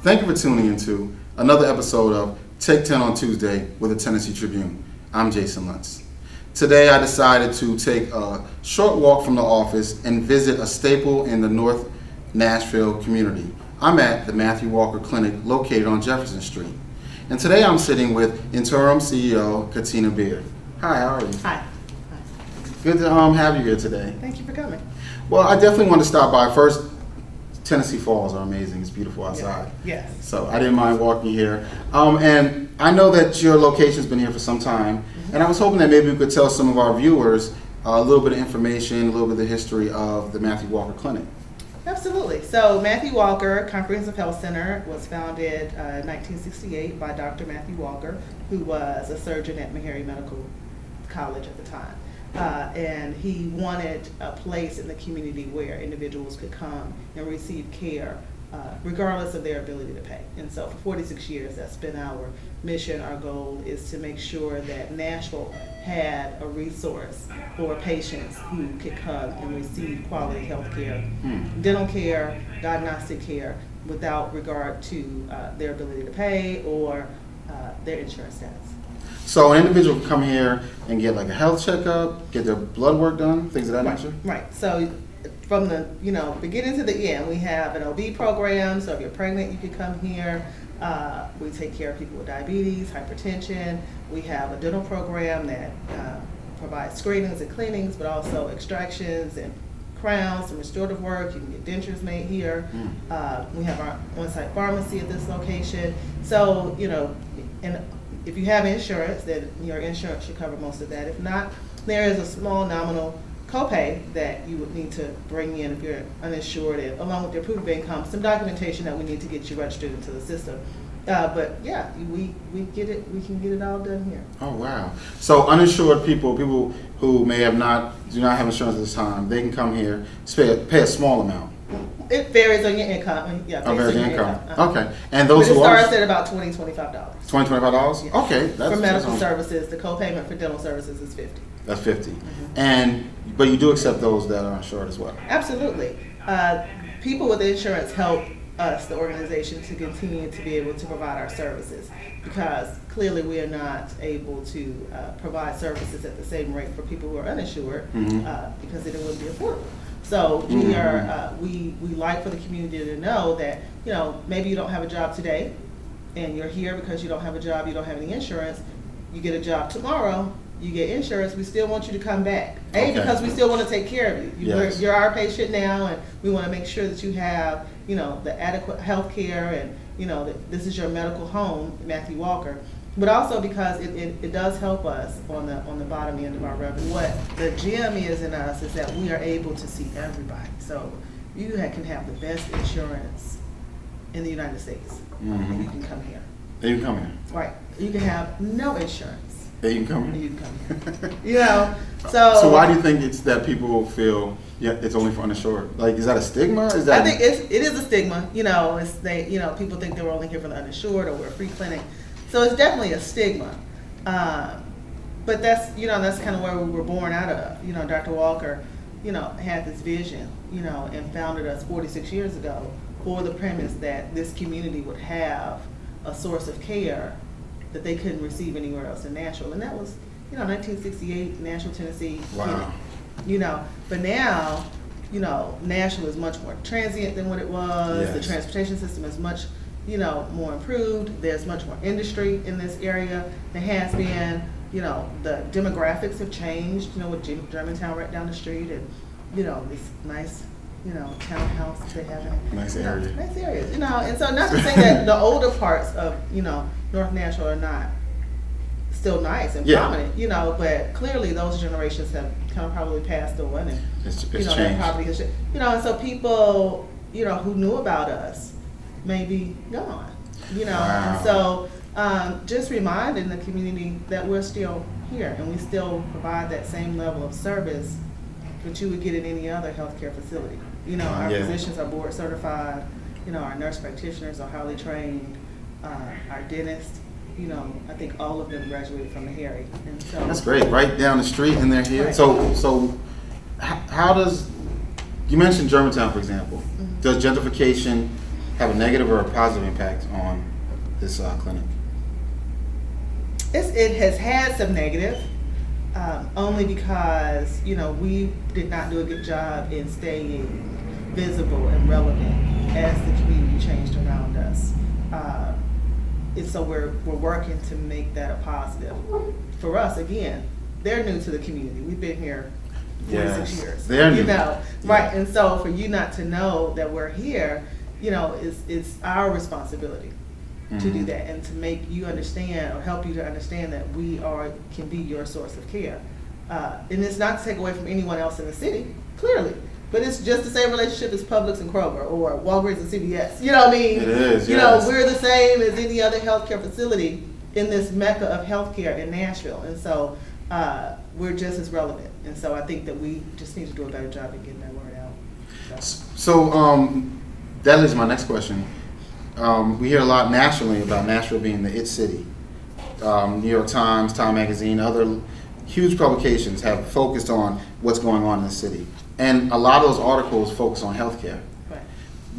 Thank you for tuning into another episode of Take 10 on Tuesday with the Tennessee Tribune. I'm Jason Luntz. Today I decided to take a short walk from the office and visit a staple in the North Nashville community. I'm at the Matthew Walker Clinic located on Jefferson Street. And today I'm sitting with interim CEO Katina Beard. Hi, how are you? Hi. Good to have you here today. Thank you for coming. Well, I definitely want to stop by. First, Tennessee falls are amazing. It's beautiful outside. Yes. So I didn't mind walking here. And I know that your location's been here for some time. And I was hoping that maybe we could tell some of our viewers a little bit of information, a little bit of the history of the Matthew Walker Clinic. Absolutely. So Matthew Walker Comprehensive Health Center was founded in 1968 by Dr. Matthew Walker, who was a surgeon at Meharry Medical College at the time. And he wanted a place in the community where individuals could come and receive care regardless of their ability to pay. And so for 46 years, that's been our mission. Our goal is to make sure that Nashville had a resource for patients who could come and receive quality health care, dental care, diagnostic care, without regard to their ability to pay or their insurance status. So an individual can come here and get like a health checkup, get their blood work done, things of that nature? Right. So from the beginning to the end, we have an OB program. So if you're pregnant, you can come here. We take care of people with diabetes, hypertension. We have a dental program that provides screenings and cleanings, but also extractions and crowns and restorative work. You can get dentures made here. We have our on-site pharmacy at this location. So, and if you have insurance, then your insurance should cover most of that. If not, there is a small nominal copay that you would need to bring in if you're uninsured, and along with your proof of income, some documentation that we need to get you registered into the system. But yeah, we get it. We can get it all done here. Oh wow! So uninsured people who may do not have insurance at this time, they can come here, pay a small amount. It varies on your income. Yeah, varies on your income. Uh-huh. Okay, and those but it who are starts at about $25. $25. Yes. Okay, that's for medical that's services. The co-payment for dental services is $50. That's $50. But you do accept those that are insured as well. Absolutely. People with insurance help us, the organization, to continue to be able to provide our services, because clearly we are not able to provide services at the same rate for people who are uninsured because then it wouldn't be affordable. So we are we like for the community to know that maybe you don't have a job today and you're here because you don't have a job, you don't have any insurance. You get a job tomorrow, you get insurance, we still want you to come back. Because we still want to take care of you. Yes. You're our patient now, and we want to make sure that you have, the adequate health care, and, that this is your medical home, Matthew Walker. But also because it does help us on the bottom end of our revenue. What the gem is in us is that we are able to see everybody. So you can have the best insurance in the United States, and you can come here. You can come here. Right. You can have no insurance. Yeah, you can come And here. you can come here. So why do you think it's that people feel it's only for uninsured? Like, is that a stigma? Is that? I think it is a stigma. People think they were only here for the uninsured, or we're a free clinic. So it's definitely a stigma. But that's kind of where we were born out of. Dr. Walker, had this vision, and founded us 46 years ago for the premise that this community would have a source of care that they couldn't receive anywhere else in Nashville. And that was, 1968, Nashville, Tennessee. Wow. But now, Nashville is much more transient than what it was. Yes. The transportation system is much, more improved. There's much more industry in this area. There has been, the demographics have changed, with Germantown right down the street, and, this nice, townhouse they have in Nice area. Nice areas, and so not to say that the older parts of, North Nashville are not still nice and prominent, but clearly those generations have kind of probably passed on, and It's their changed. property has, and so people, who knew about us may be gone, Wow. and so just reminding the community that we're still here and we still provide that same level of service that you would get in any other healthcare facility. Our physicians are board certified, our nurse practitioners are highly trained, our dentists, I think all of them graduated from Meharry. And so That's great. Right down the street, and they're here. Right. So how does, you mentioned Germantown, for example. Does gentrification have a negative or a positive impact on this clinic? It has had some negative, only because, we did not do a good job in staying visible and relevant as the community changed around us. And so we're working to make that a positive. For us, again, they're new to the community. We've been here 46 years. They're new. Right. And so for you not to know that we're here, it's our responsibility to do that and to make you understand or help you to understand that we can be your source of care. And it's not to take away from anyone else in the city, clearly. But it's just the same relationship as Publix and Kroger or Walgreens and CVS. You know what I mean? It is, yes. We're the same as any other healthcare facility in this mecca of healthcare in Nashville. And so we're just as relevant. And so I think that we just need to do a better job in getting that word out. So that leads to my next question. We hear a lot nationally about Nashville being the it city. New York Times, Time Magazine, other huge publications have focused on what's going on in the city. And a lot of those articles focus on healthcare. Right.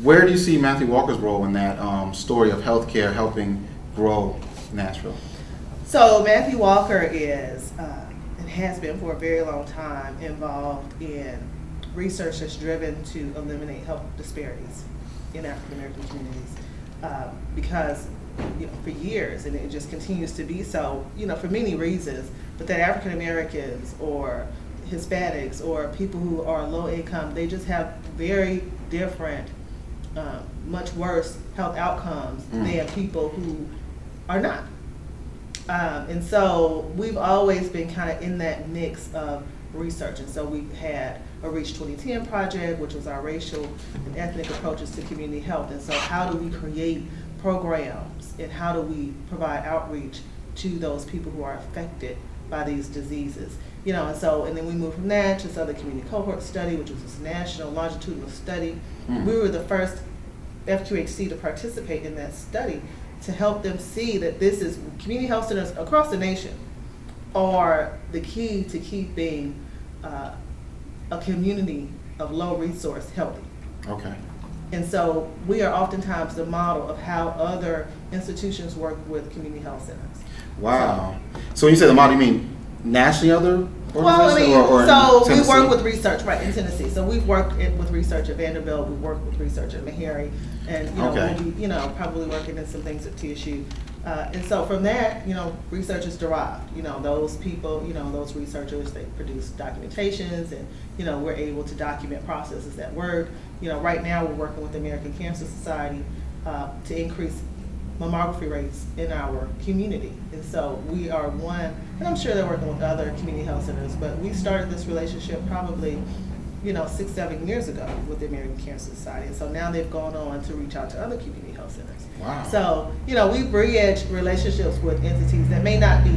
Where do you see Matthew Walker's role in that story of healthcare helping grow Nashville? So Matthew Walker is, and has been for a very long time, involved in research that's driven to eliminate health disparities in African American communities. Because for years, and it just continues to be so, for many reasons, but that African Americans or Hispanics or people who are low income, they just have very different, much worse health outcomes than people who are not. And so we've always been kind of in that mix of research. And so we've had a Reach 2010 project, which was our racial and ethnic approaches to community health. And so how do we create programs and how do we provide outreach to those people who are affected by these diseases? And then we moved from that to this other community cohort study, which was this national longitudinal study. We were the first FQHC to participate in that study to help them see that this is community health centers across the nation are the key to keeping a community of low resource healthy. Okay. And so we are oftentimes the model of how other institutions work with community health centers. Wow. So when you say the model, you mean nationally other organizations? So we work with research, right, in Tennessee. So we've worked with research at Vanderbilt, we've worked with research at Meharry, and we'll be, probably working in some things at TSU. And so from that, research is derived. Those people, those researchers, they produce documentations, and we're able to document processes that work. Right now we're working with the American Cancer Society to increase mammography rates in our community. And so we are one, and I'm sure they're working with other community health centers, but we started this relationship probably 6-7 years ago with the American Cancer Society. And so now they've gone on to reach out to other community health centers. Wow. So, we bridge relationships with entities that may not be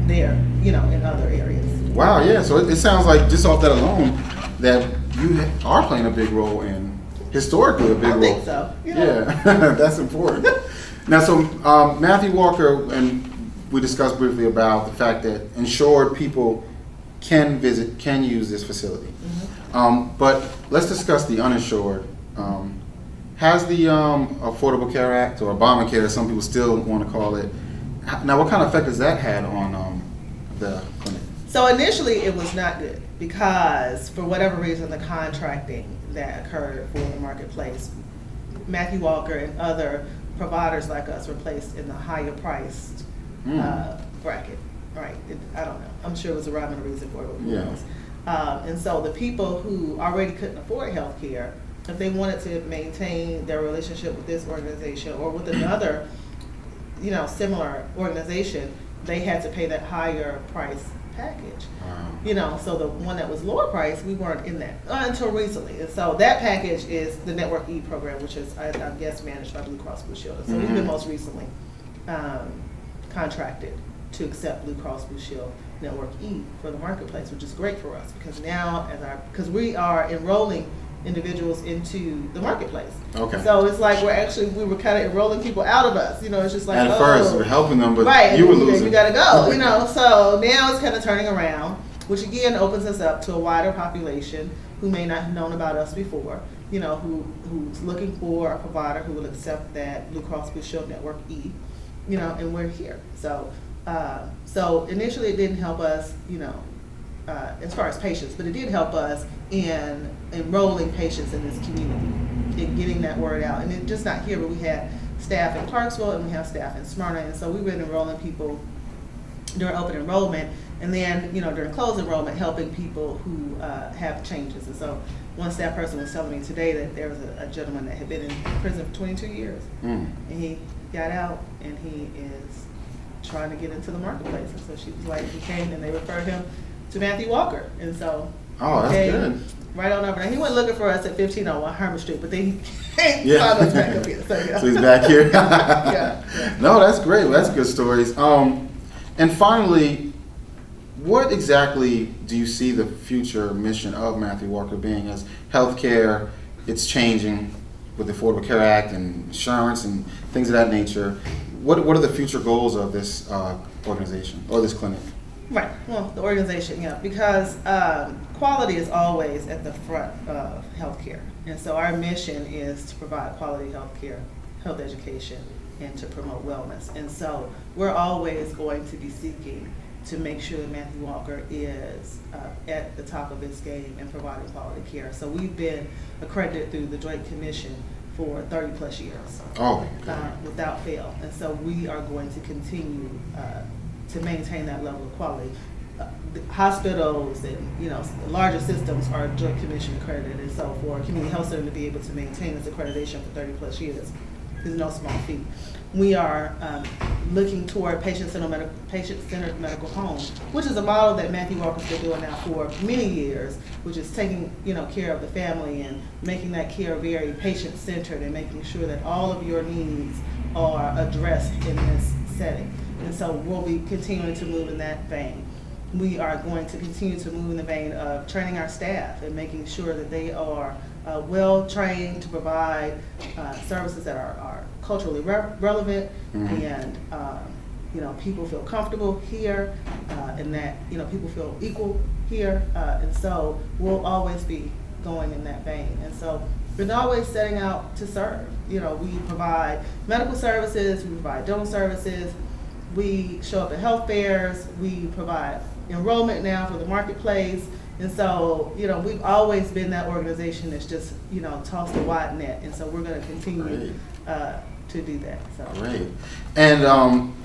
there, in other areas. Wow, yeah. So it sounds like just off that alone that you are playing a big role in, historically a big role. I think so. Yeah, that's important. Now, so Matthew Walker, and we discussed briefly about the fact that insured people can use this facility. But let's discuss the uninsured. Has the Affordable Care Act, or Obamacare, as some people still want to call it, now what kind of effect has that had on the clinic? So initially it was not good because for whatever reason the contracting that occurred for the marketplace, Matthew Walker and other providers like us were placed in the higher priced bracket. Right, I don't know. I'm sure it was a rhyme and a reason for it. Yeah. And so the people who already couldn't afford health care, if they wanted to maintain their relationship with this organization or with another, similar organization, they had to pay that higher price package. Wow. So the one that was lower price, we weren't in that until recently. And so that package is the Network E program, which is, I guess, managed by Blue Cross Blue Shield. So we've been most recently contracted to accept Blue Cross Blue Shield Network E for the marketplace, which is great for us because now because we are enrolling individuals into the marketplace. Okay. So it's like we were kind of enrolling people out of us. It's just like, and at first we were helping them, but right, you were losing. You got to go. So now it's kind of turning around. which again opens us up to a wider population who may not have known about us before, who's looking for a provider who will accept that Blue Cross Blue Shield Network E, and we're here. So initially it didn't help us, as far as patients, but it did help us in enrolling patients in this community, in getting that word out. And it just not here, but we had staff in Clarksville and we have staff in Smyrna, and so we've been enrolling people during open enrollment, and then during closed enrollment, helping people who have changes. And so one staff person was telling me today that there was a gentleman that had been in prison for 22 years, and he got out and he is trying to get into the marketplace. And so she was like, he came and they referred him to Matthew Walker, and so that's good. Right on over there. He went looking for us at 1501 Herman Street, but then he found us back up here. So he's back here. Yeah. No, that's great. Well, that's good stories. And finally, what exactly do you see the future mission of Matthew Walker being, as healthcare, it's changing with the Affordable Care Act and insurance and things of that nature? What are the future goals of this organization or this clinic? Right. Well, the organization, because quality is always at the front of healthcare. And so our mission is to provide quality healthcare, health education, and to promote wellness. And so we're always going to be seeking to make sure that Matthew Walker is at the top of his game in providing quality care. So we've been accredited through the Joint Commission for 30 plus years. Without fail. And so we are going to continue to maintain that level of quality. The hospitals and the larger systems are Joint Commission accredited, and so for a community health center to be able to maintain its accreditation for 30 plus years is no small feat. We are looking toward patient-centered medical home, which is a model that Matthew Walker's been doing now for many years, which is taking care of the family and making that care very patient-centered and making sure that all of your needs are addressed in this setting. And so we'll be continuing to move in that vein. We are going to continue to move in the vein of training our staff and making sure that they are well trained to provide services that are culturally relevant, and people feel comfortable here, and that people feel equal here, and so we'll always be going in that vein. And so we're always setting out to serve. We provide medical services, we provide dental services, we show up at health fairs, we provide enrollment now for the marketplace. And so, we've always been that organization that's just, tossed a wide net. And so we're going to continue to do that. So. Great. And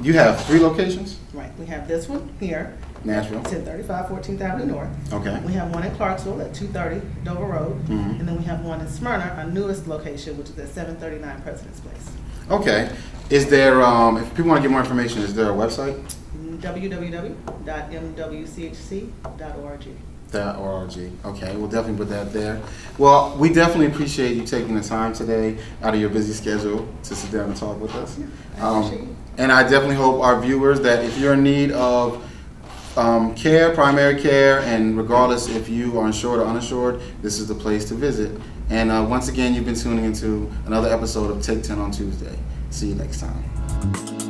you have 3 locations? Right. We have this one here. Nashville. 1035 14th Avenue North. Okay. We have one in Clarksville at 230 Dover Road. And then we have one in Smyrna, our newest location, which is at 739 President's Place. Okay. Is there, if people want to get more information, is there a website? www.mwchc.org. .org. Okay, we'll definitely put that there. Well, we definitely appreciate you taking the time today out of your busy schedule to sit down and talk with us. And I definitely hope our viewers that if you're in need of care, primary care, and regardless if you are insured or uninsured, this is the place to visit. And once again, you've been tuning into another episode of Take 10 on Tuesday. See you next time.